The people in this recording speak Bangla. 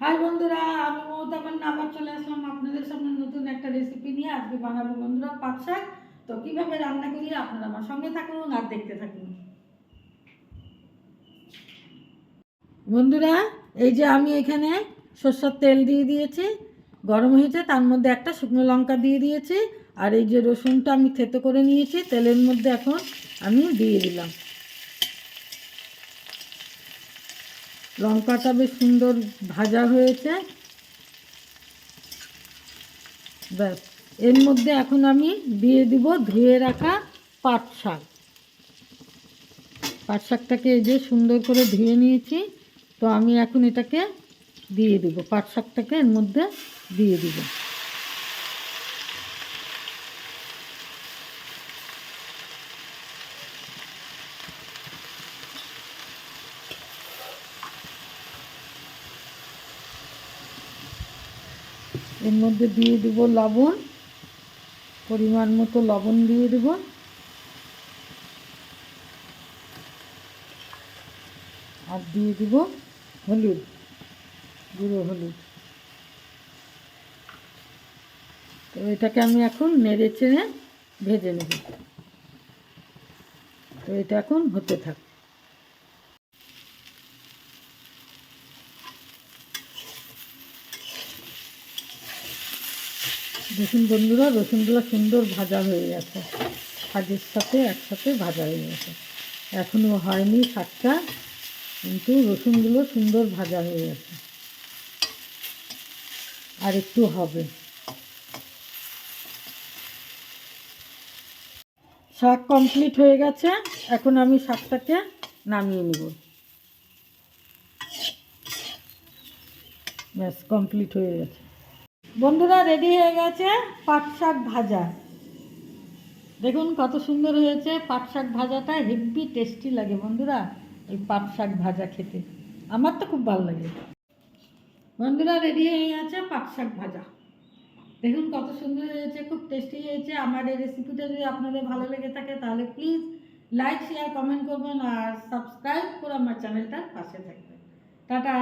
হাই বন্ধুরা, আমি মমতা পান্না আবার চলে আসলাম আপনাদের সামনে নতুন একটা রেসিপি নিয়ে। আজকে বানাবো বন্ধুরা পাট শাক। তো কীভাবে রান্না করি আপনারা আমার সঙ্গে থাকুন আর দেখতে থাকুন। বন্ধুরা, এই যে আমি এখানে সরষের তেল দিয়ে দিয়েছি, গরম হয়েছে, তার মধ্যে একটা শুকনো লঙ্কা দিয়ে দিয়েছি। আর এই যে রসুনটা আমি থেতো করে নিয়েছি তেলের মধ্যে এখন আমি দিয়ে দিলাম। লঙ্কাটা বেশ সুন্দর ভাজা হয়েছে। ব্যাস, এর মধ্যে এখন আমি দিয়ে দিব ধুয়ে রাখা পাট শাক। পাট শাকটাকে এই যে সুন্দর করে ধুয়ে নিয়েছি। তো আমি এখন এটাকে দিয়ে দিব, পাট শাকটাকে এর মধ্যে দিয়ে দিব। এর মধ্যে দিয়ে দিব লবণ, পরিমাণ মতো লবণ দিয়ে দেব। আর দিয়ে দিব হলুদ, গুঁড়ো হলুদ। তো এটাকে আমি এখন নেড়ে চেড়ে ভেজে নেব। তো এটা এখন হতে থাক। দেখুন বন্ধুরা, রসুনগুলো সুন্দর ভাজা হয়ে গেছে, শাকের সাথে একসাথে ভাজা হয়ে গেছে। এখনও হয়নি শাকটা, কিন্তু রসুনগুলো সুন্দর ভাজা হয়ে গেছে, আর একটু হবে। শাক কমপ্লিট হয়ে গেছে, এখন আমি শাকটাকে নামিয়ে নেব। ব্যাস, কমপ্লিট হয়ে গেছে বন্ধুরা, রেডি হয়ে গেছে পাট শাক ভাজা। দেখুন কত সুন্দর হয়েছে পাট শাক ভাজাটা, হেভি টেস্টি লাগে বন্ধুরা এই পাট শাক ভাজা খেতে। আমার তো খুব ভালো লাগে। বন্ধুরা, রেডি হয়ে গেছে পাট শাক ভাজা। দেখুন কত সুন্দর হয়েছে, খুব টেস্টি হয়েছে। আমার এই রেসিপিটা যদি আপনাদের ভালো লেগে থাকে তাহলে প্লিজ লাইক শেয়ার কমেন্ট করবেন আর সাবস্ক্রাইব করে আমার চ্যানেলটার পাশে থাকবেন। টাটা।